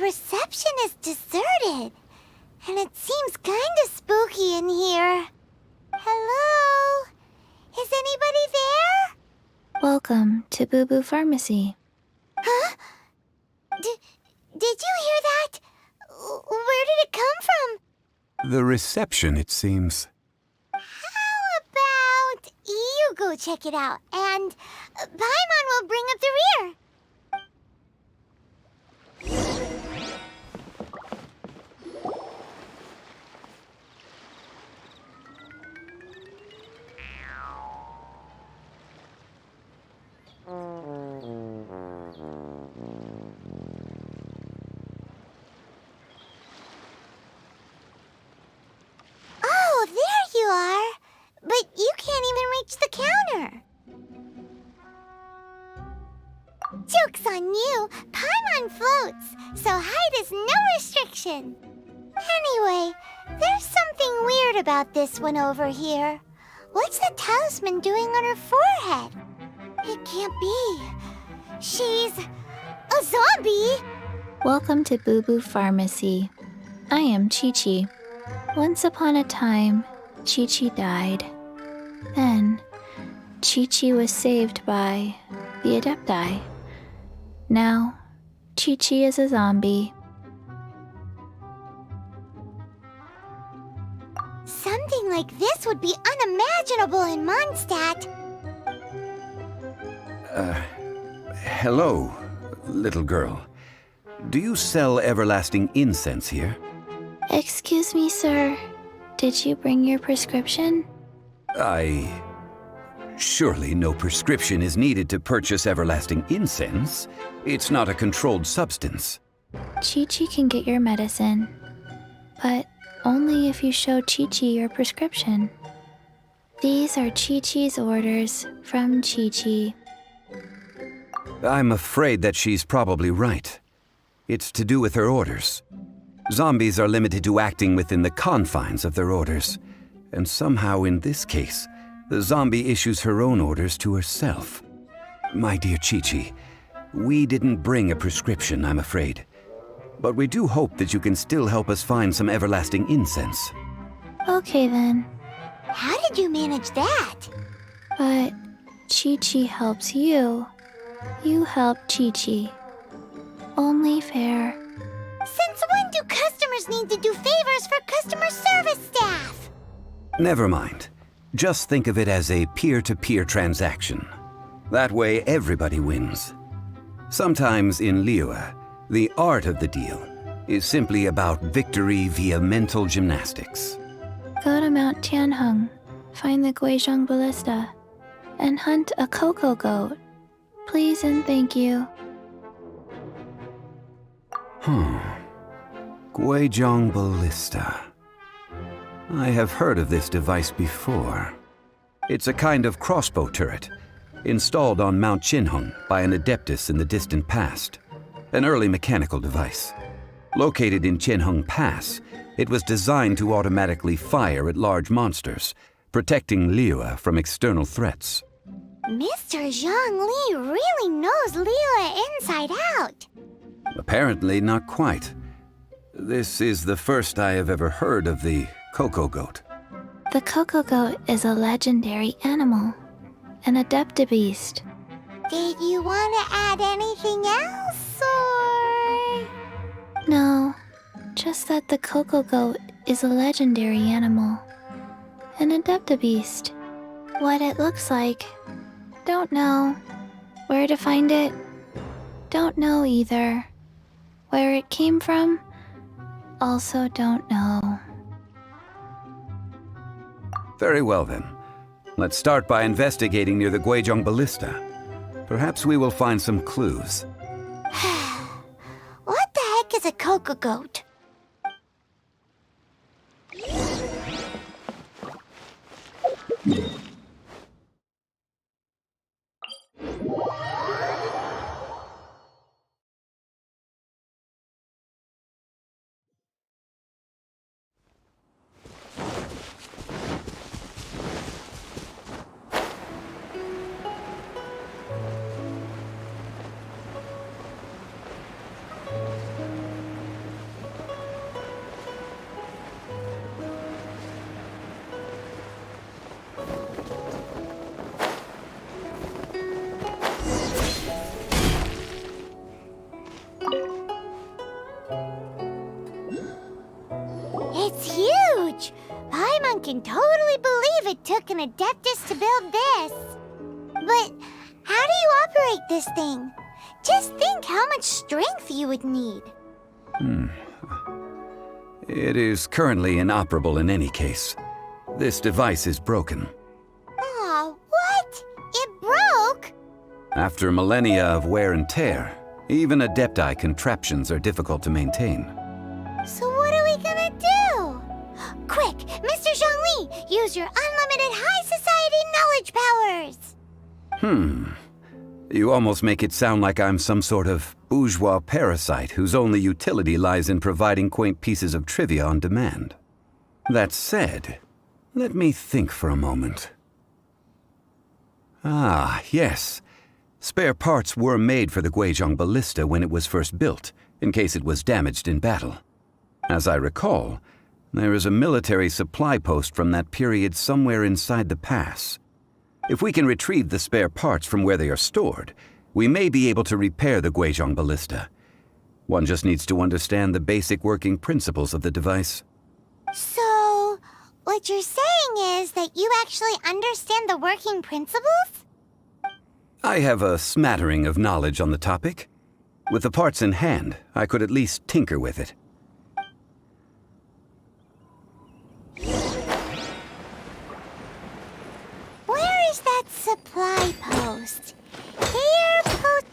reception is deserted, and it seems kinda spooky in here. Hello? Is anybody there? Welcome to Boo Boo Pharmacy. Huh? Did you hear that? Where did it come from? The reception, it seems. How about you go check it out, and Paimon will bring up the rear. Oh, there you are. But you can't even reach the counter. Joke's on you. Paimon floats, so height is no restriction. Anyway, there's something weird about this one over here. What's the talisman doing on her forehead? It can't be. She's a zombie. Welcome to Boo Boo Pharmacy. I am Chi-Chi. Once upon a time, Chi-Chi died. Then, Chi-Chi was saved by the Adepti. Now, Chi-Chi is a zombie. Something like this would be unimaginable in Mondstadt. Hello, little girl. Do you sell everlasting incense here? Excuse me, sir. Did you bring your prescription? Surely no prescription is needed to purchase everlasting incense. It's not a controlled substance. Chi-Chi can get your medicine, but only if you show Chi-Chi your prescription. These are Chi-Chi's orders from Chi-Chi. I'm afraid that she's probably right. It's to do with her orders. Zombies are limited to acting within the confines of their orders, and somehow in this case, the zombie issues her own orders to herself. My dear Chi-Chi, we didn't bring a prescription, I'm afraid. But we do hope that you can still help us find some everlasting incense. Okay then, How did you manage that? but Chi-Chi helps you. You help Chi-Chi. Only fair. Since when do customers need to do favors for customer service staff? Never mind. Just think of it as a peer-to-peer transaction. That way everybody wins. Sometimes in Liyue, the art of the deal is simply about victory via mental gymnastics. Go to Mount Tianheng, find the Guizhong Ballista, and hunt a Cocogoat. Please and thank you. Guizhong Ballista. I have heard of this device before. It's a kind of crossbow turret, installed on Mount Tianheng by an Adeptus in the distant past. An early mechanical device. Located in Tianheng Pass, it was designed to automatically fire at large monsters, protecting Liyue from external threats. Mr. Zhong Li really knows Liyue inside out. Apparently not quite. This is the first I have ever heard of the Cocogoat. The Cocogoat is a legendary animal, an Adeptibeast. Did you want to add anything else, or...? No, just that the Cocogoat is a legendary animal, an Adeptibeast. What it looks like, don't know. Where to find it, don't know either. Where it came from, also don't know. Very well then. Let's start by investigating near the Guizhong Ballista. Perhaps we will find some clues. What the heck is a Cocogoat? can totally believe it took an Adeptus to build this. But how do you operate this thing? Just think how much strength you would need. It is currently inoperable in any case. This device is broken. Aw, what? It broke? After millennia of wear and tear, even Adepti contraptions are difficult to maintain. So what are we gonna do? Quick, Mr. Zhongli, use your unlimited high society knowledge powers! You almost make it sound like I'm some sort of bourgeois parasite whose only utility lies in providing quaint pieces of trivia on demand. That said, let me think for a moment. Ah, yes. Spare parts were made for the Guizhong ballista when it was first built, in case it was damaged in battle. As I recall, there is a military supply post from that period somewhere inside the pass. If we can retrieve the spare parts from where they are stored, we may be able to repair the Guizhong ballista. One just needs to understand the basic working principles of the device. So, what you're saying is that you actually understand the working principles? I have a smattering of knowledge on the topic. With the parts in hand, I could at least tinker with it. Where is that supply post? Here, post...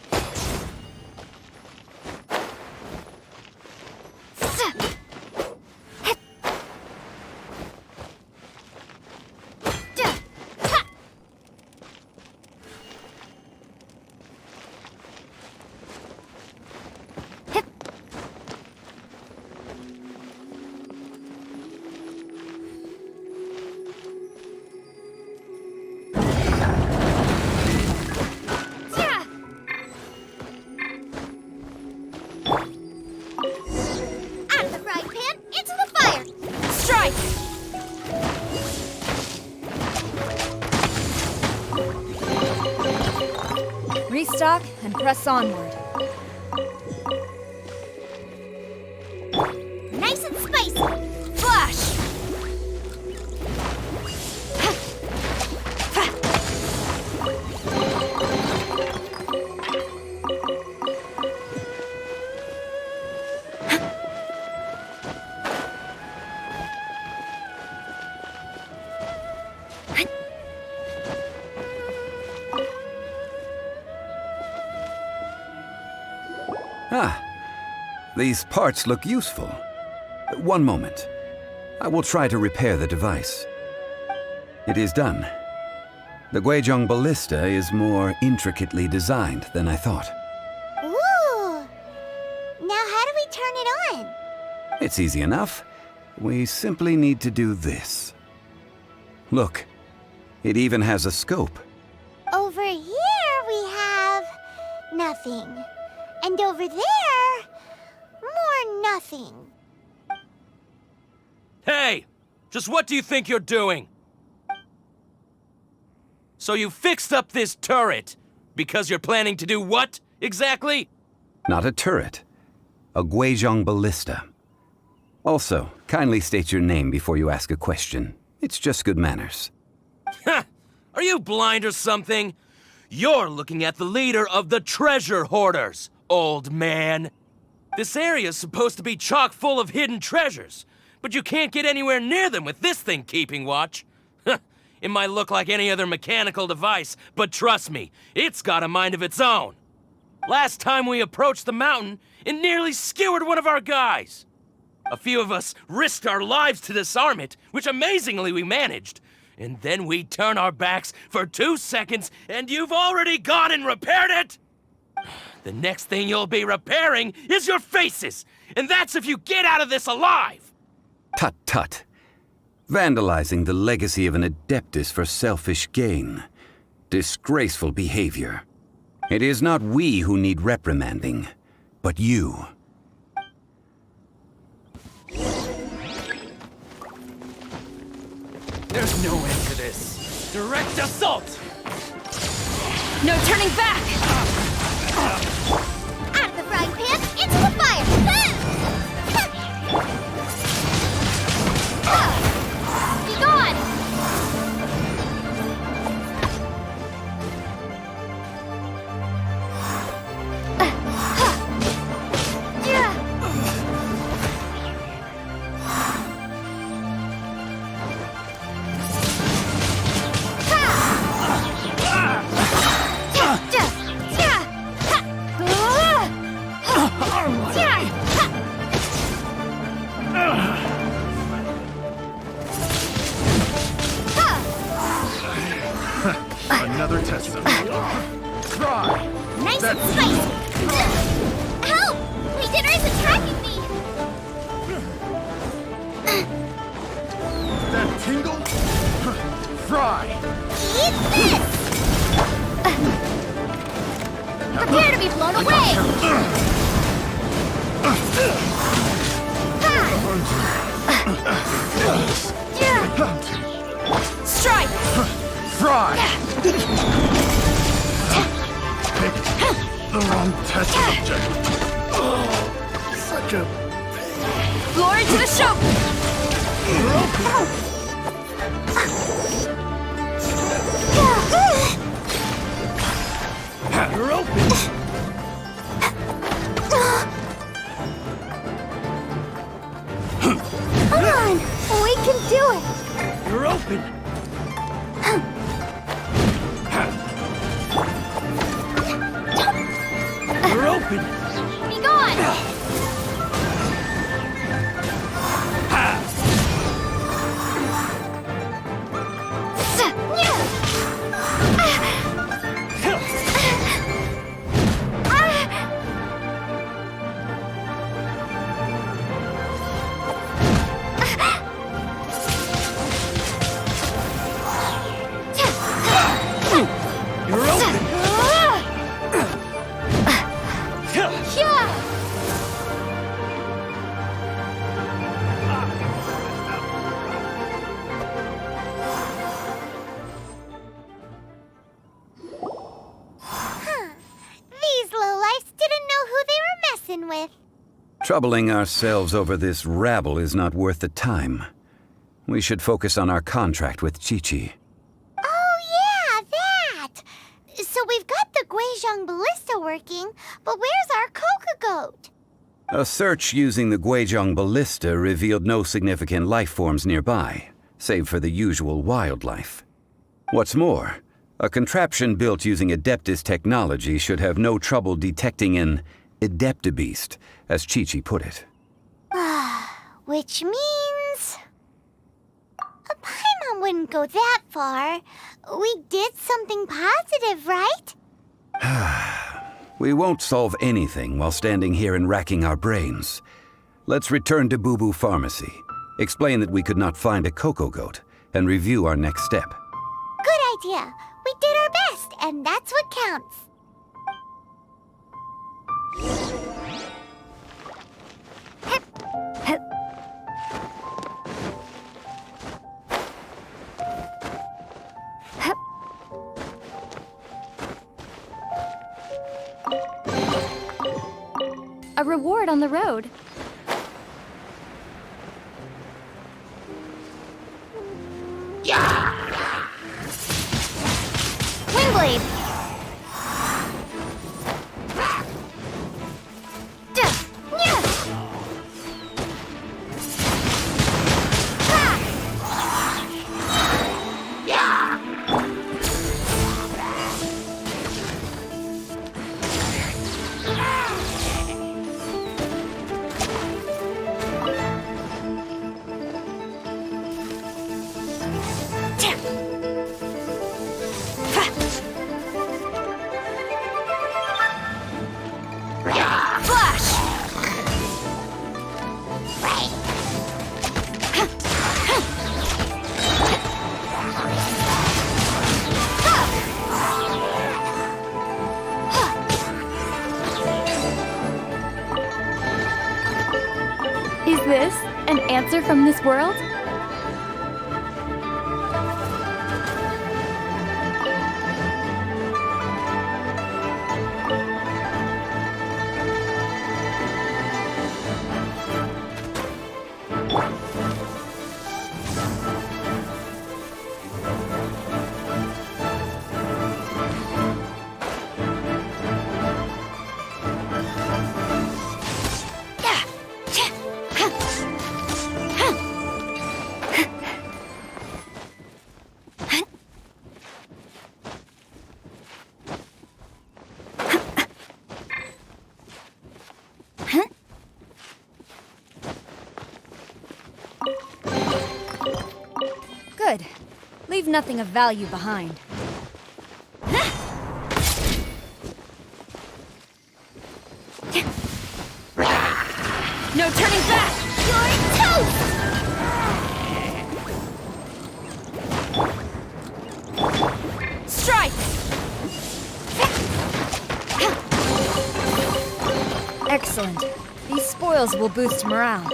Restock and press onward. Nice and spicy! Flash! Ah, these parts look useful. One moment. I will try to repair the device. It is done. The Guizhong ballista is more intricately designed than I thought. Ooh! Now how do we turn it on? It's easy enough. We simply need to do this. Look, it even has a scope. Over here we have... nothing. And over there... more nothing. Hey! Just what do you think you're doing? So you fixed up this turret because you're planning to do what, exactly? Not a turret. A Guizhong ballista. Also, kindly state your name before you ask a question. It's just good manners. Ha! Are you blind or something? You're looking at the leader of the treasure hoarders, old man. This area's supposed to be chock full of hidden treasures, but you can't get anywhere near them with this thing keeping watch. It might look like any other mechanical device, but trust me, it's got a mind of its own. Last time we approached the mountain, it nearly skewered one of our guys. A few of us risked our lives to disarm it, which amazingly we managed. And then we turn our backs for 2 seconds, and you've already gone and repaired it! The next thing you'll be repairing is your faces, and that's if you get out of this alive! Tut tut. Vandalizing the legacy of an Adeptus for selfish gain. Disgraceful behavior. It is not we who need reprimanding, but you. There's no end to this. Direct assault! No turning back! Out of the frying pan, into the fire! Be gone! blown away! Strike! Fry! Picked the wrong test subject. Such a Glory to the show! You're open! Come on! We can do it! You're open! You're open! Be gone! You're open! These lowlifes didn't know who they were messing with. Troubling ourselves over this rabble is not worth the time. We should focus on our contract with Chi-Chi. Oh yeah, that! So we've got the Guizhong ballista working, but where's our Cocogoat? A search using the Guizhong ballista revealed no significant life forms nearby, save for the usual wildlife. What's more, a contraption built using Adeptibeast technology should have no trouble detecting an Adeptibeast, as Chi-Chi put it. Which means... A Paimon wouldn't go that far. We did something positive, right? We won't solve anything while standing here and racking our brains. Let's return to Boo Boo Pharmacy, explain that we could not find a Cocogoat, and review our next step. Good idea. We did our best, and that's what counts. A reward on the road. Wingblade! Is this an answer from this world? Good. Leave nothing of value behind. No turning back! You're toast! Strike! Excellent. These spoils will boost morale.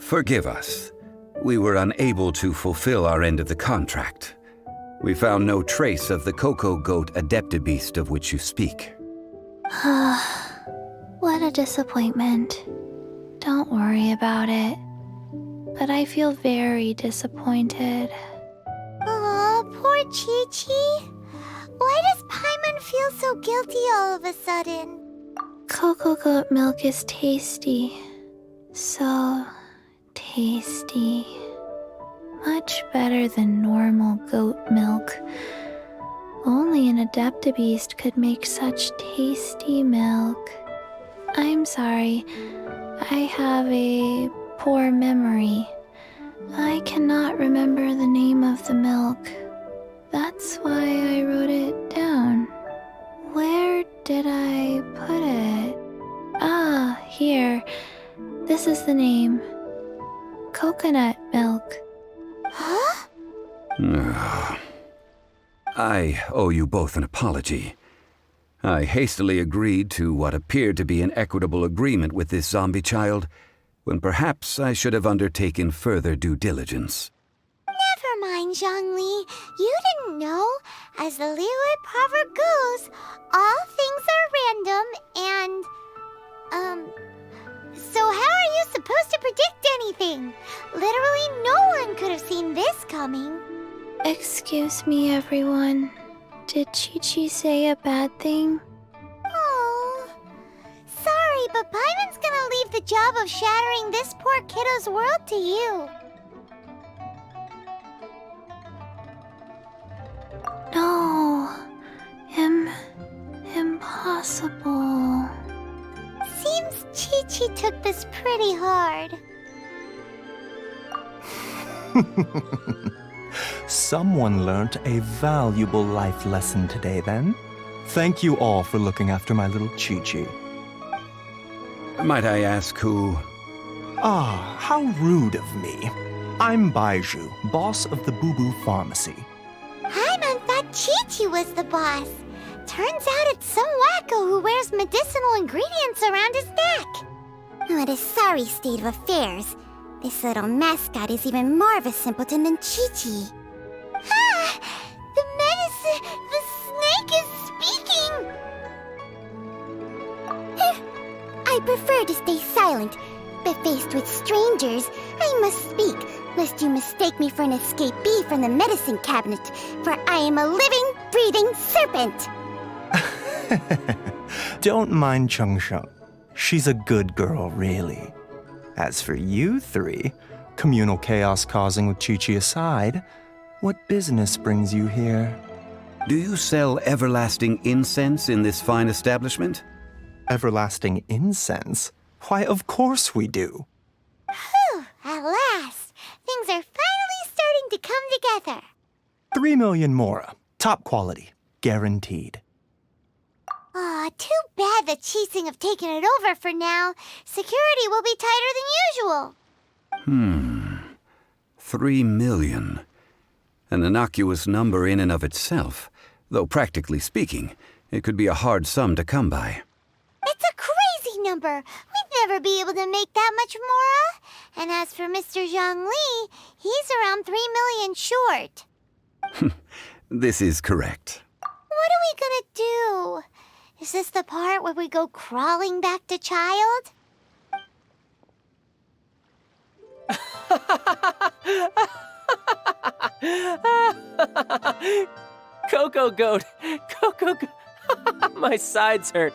Forgive us. We were unable to fulfill our end of the contract. We found no trace of the Cocogoat Adeptibeast of which you speak. What a disappointment. Don't worry about it. But I feel very disappointed. Aw, poor Chi-Chi. Why does Paimon feel so guilty all of a sudden? Cocogoat milk is tasty. So tasty. Much better than normal goat milk. Only an Adeptibeast could make such tasty milk. I'm sorry. I have a poor memory. I cannot remember the name of the milk. That's why I wrote it down. Where did I put it? Ah, here. This is the name. Coconut milk. Huh? I owe you both an apology. I hastily agreed to what appeared to be an equitable agreement with this zombie child, when perhaps I should have undertaken further due diligence. Never mind, Zhongli. You didn't know. As the Liyue proverb goes, all things are random and, so how are you supposed to predict anything? Literally no one could have seen this coming. Excuse me, everyone. Did Chi-Chi say a bad thing? Oh, sorry, but Paimon's gonna leave the job of shattering this poor kiddo's world to you. No. Impossible. Seems Chi-Chi took this pretty hard. Someone learnt a valuable life lesson today, then. Thank you all for looking after my little Chi-Chi. Might I ask who? Ah, how rude of me. I'm Baiju, boss of the Boo Boo Pharmacy. Paimon thought Chi-Chi was the boss. Turns out it's some wacko who wears medicinal ingredients around his neck. What a sorry state of affairs. This little mascot is even more of a simpleton than Chi-Chi. Ah! The medicine... the snake is speaking! I prefer to stay silent, but faced with strangers, I must speak, lest you mistake me for an escapee from the medicine cabinet, for I am a living, breathing serpent! Don't mind Chung Sheng. She's a good girl, really. As for you three, communal chaos causing with Chi-Chi aside, what business brings you here? Do you sell everlasting incense in this fine establishment? Everlasting incense? Why, of course we do. Whew, at last! Things are finally starting to come together. 3 million mora. Top quality. Guaranteed. Aw, too bad the Chising have taken it over for now. Security will be tighter than usual. 3 million. An innocuous number in and of itself, though practically speaking, it could be a hard sum to come by. It's a crazy number. We'd never be able to make that much mora. And as for Mr. Zhang Li, he's around 3 million short. This is correct. What are we gonna do? Is this the part where we go crawling back to child? Cocogoat! Cocogoat! My sides hurt.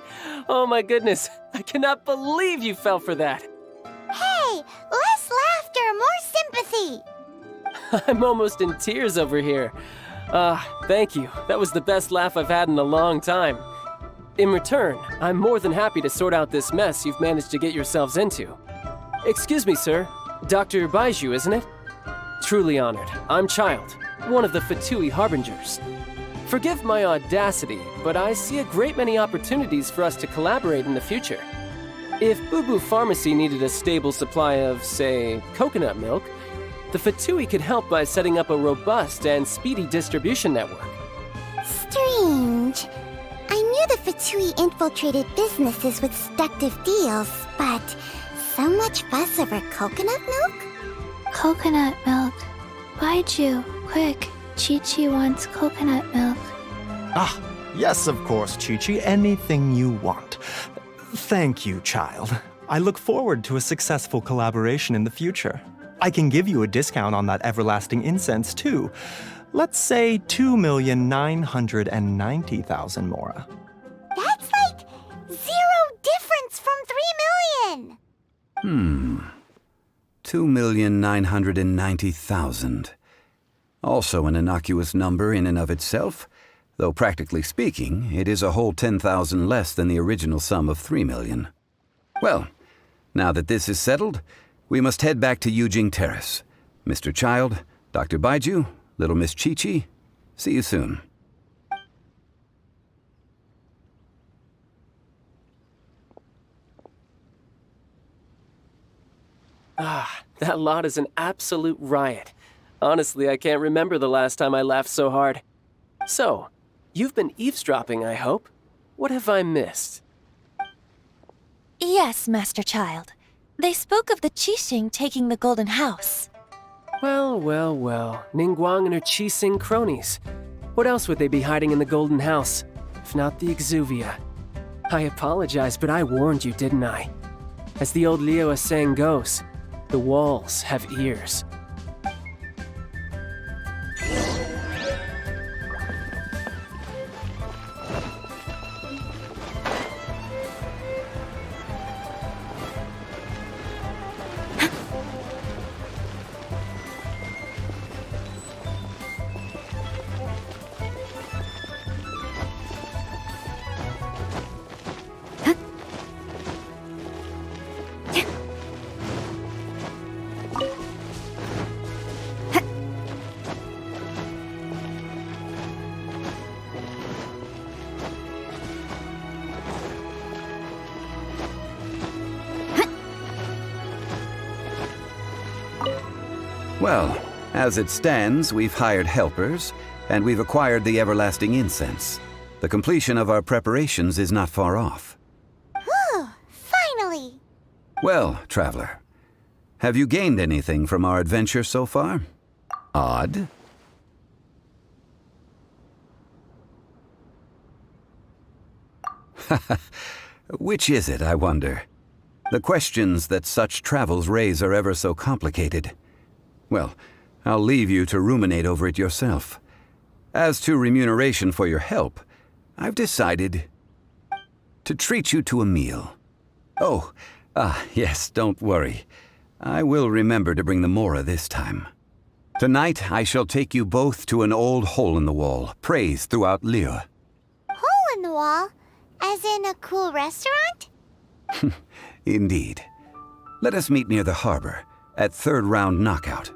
Oh my goodness, I cannot believe you fell for that. Hey, less laughter, more sympathy. I'm almost in tears over here. Thank you. That was the best laugh I've had in a long time. In return, I'm more than happy to sort out this mess you've managed to get yourselves into. Excuse me, sir. Dr. Baiju, isn't it? Truly honored. I'm Child, one of the Fatui Harbingers. Forgive my audacity, but I see a great many opportunities for us to collaborate in the future. If Boo Boo Pharmacy needed a stable supply of, say, coconut milk, the Fatui could help by setting up a robust and speedy distribution network. Strange. I knew the Fatui infiltrated businesses with seductive deals, but so much fuss over coconut milk? Coconut milk. Baiju, quick. Chi-Chi wants coconut milk. Ah, yes, of course, Chi-Chi. Anything you want. Thank you, child. I look forward to a successful collaboration in the future. I can give you a discount on that everlasting incense, too. Let's say 2,990,000 mora. That's like 0 difference from 3 million. 2,990,000. Also an innocuous number in and of itself, though practically speaking, it is a whole 10,000 less than the original sum of 3 million. Well, now that this is settled, we must head back to Yujing Terrace. Mr. Child, Dr. Baiju, Little Miss Chi-Chi, see you soon. That lot is an absolute riot. Honestly, I can't remember the last time I laughed so hard. So, you've been eavesdropping, I hope? What have I missed? Yes, Master Child. They spoke of the Qixing taking the Golden House. Well, well, well. Ningguang and her Qixing cronies. What else would they be hiding in the Golden House, if not the Exuvia? I apologize, but I warned you, didn't I? As the old Liu saying goes, the walls have ears. Well, as it stands, we've hired helpers, and we've acquired the everlasting incense. The completion of our preparations is not far off. Whew, finally. Well, traveler, have you gained anything from our adventure so far? Odd? Which is it, I wonder? The questions that such travels raise are ever so complicated. Well, I'll leave you to ruminate over it yourself. As to remuneration for your help, I've decided to treat you to a meal. Oh, yes, don't worry. I will remember to bring the Mora this time. Tonight, I shall take you both to an old hole-in-the-wall, praised throughout Liu. Hole in the wall? As in a cool restaurant? Indeed. Let us meet near the harbor, at third round knockout.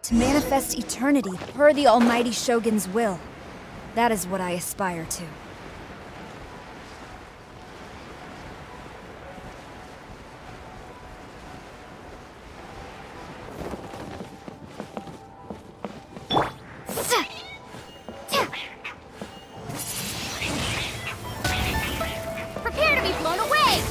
To manifest eternity per the almighty Shogun's will. That is what I aspire to. Prepare to be blown away!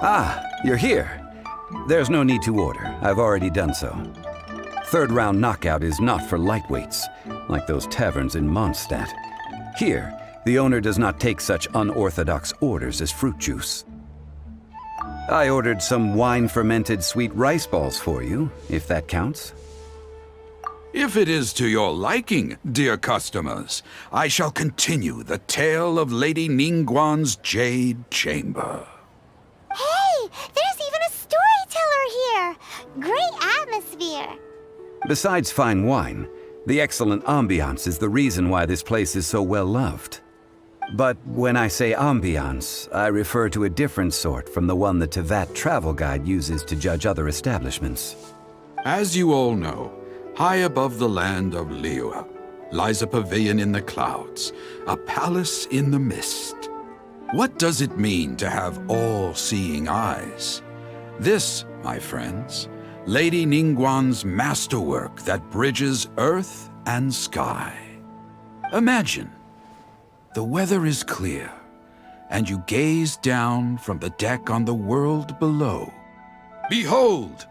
Ah, you're here. There's no need to order. I've already done so. Third round knockout is not for lightweights, like those taverns in Mondstadt. Here, the owner does not take such unorthodox orders as fruit juice. I ordered some wine-fermented sweet rice balls for you, if that counts. If it is to your liking, dear customers, I shall continue the tale of Lady Ningguang's Jade Chamber. Hey, there's even a storyteller here! Great atmosphere! Besides fine wine, the excellent ambiance is the reason why this place is so well loved. But when I say ambiance, I refer to a different sort from the one the Tevat travel guide uses to judge other establishments. As you all know, high above the land of Liyue lies a pavilion in the clouds, a palace in the mist. What does it mean to have all-seeing eyes? This, my friends, Lady Ningguang's masterwork that bridges earth and sky. Imagine, the weather is clear, and you gaze down from the deck on the world below. Behold,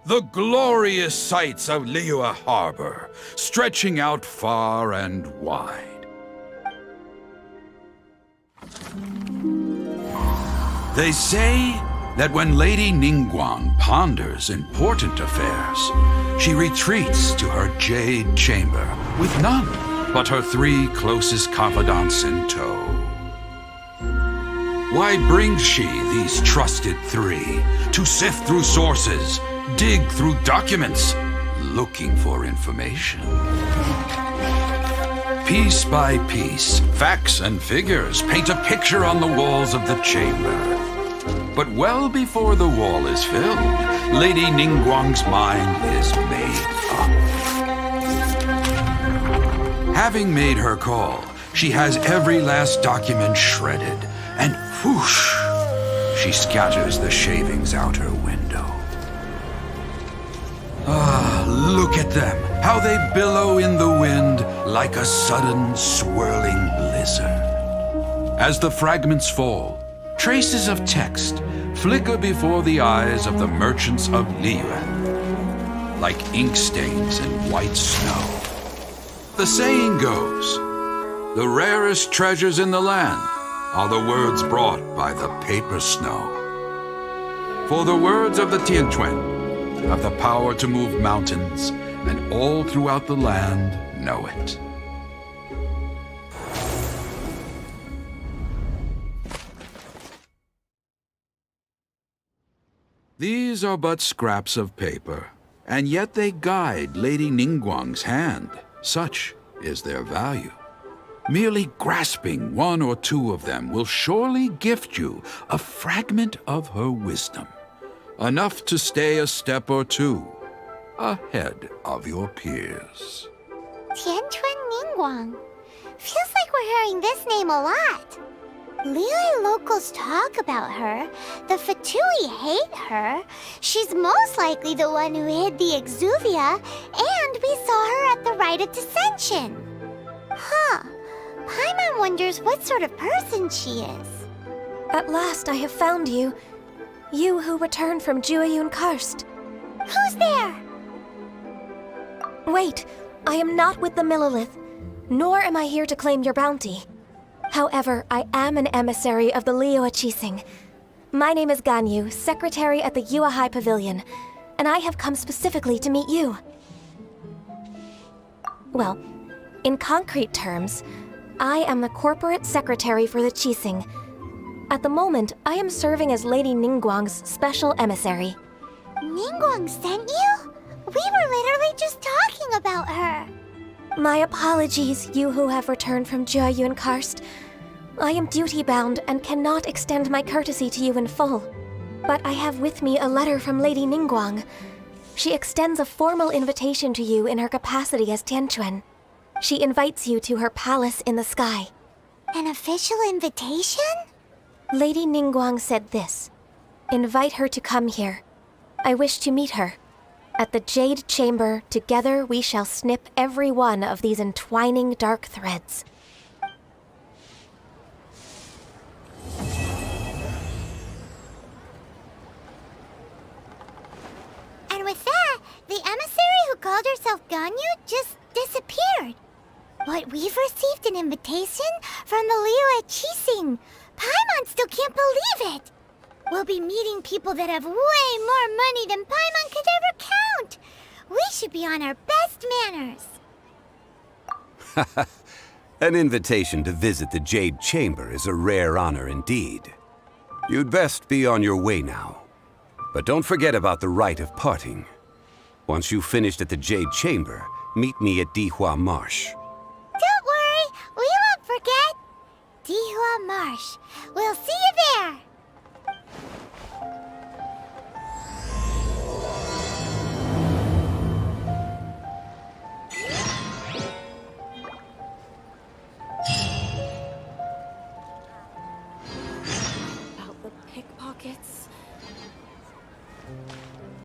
the glorious sights of Liyue Harbor, stretching out far and wide. They say that when Lady Ningguang ponders important affairs, she retreats to her jade chamber with none but her 3 closest confidants in tow. Why brings she these trusted 3 to sift through sources, dig through documents, looking for information? Piece by piece, facts and figures paint a picture on the walls of the chamber. But well before the wall is filled, Lady Ningguang's mind is made up. Having made her call, she has every last document shredded, and whoosh, she scatters the shavings out her window. Ah, look at them, how they billow in the wind like a sudden swirling blizzard. As the fragments fall, traces of text flicker before the eyes of the merchants of Liyue, like ink stains in white snow. The saying goes, the rarest treasures in the land are the words brought by the paper snow. For the words of the Tianquan have the power to move mountains, and all throughout the land know it. These are but scraps of paper, and yet they guide Lady Ningguang's hand. Such is their value. Merely grasping 1 or 2 of them will surely gift you a fragment of her wisdom, enough to stay a step or 2 ahead of your peers. Tianquan Ningguang. Feels like we're hearing this name a lot. Liyue locals talk about her. The Fatui hate her. She's most likely the one who hid the Exuvia, and we saw her at the Rite of Dissension. Huh. Paimon wonders what sort of person she is. At last I have found you. You who returned from Jueyun Karst. Who's there? Wait, I am not with the Millelith, nor am I here to claim your bounty. However, I am an emissary of the Liyue Qixing. My name is Ganyu, secretary at the Yue High Pavilion, and I have come specifically to meet you. Well, in concrete terms, I am the corporate secretary for the Qixing. At the moment, I am serving as Lady Ningguang's special emissary. Ningguang sent you? We were literally just talking about her. My apologies, you who have returned from Jiayuan Karst. I am duty-bound and cannot extend my courtesy to you in full. But I have with me a letter from Lady Ningguang. She extends a formal invitation to you in her capacity as Tianquan. She invites you to her palace in the sky. An official invitation? Lady Ningguang said this. Invite her to come here. I wish to meet her. At the Jade Chamber, together we shall snip every one of these entwining dark threads. And with that, the emissary who called herself Ganyu just disappeared. But we've received an invitation from the Liyue Qixing. Paimon still can't believe it. We'll be meeting people that have way more money than Paimon could ever count. We should be on our best manners. An invitation to visit the Jade Chamber is a rare honor indeed. You'd best be on your way now. But don't forget about the rite of parting. Once you've finished at the Jade Chamber, meet me at Dihua Marsh. Don't worry, we won't forget. Dihua Marsh. We'll see you there. About the pickpockets.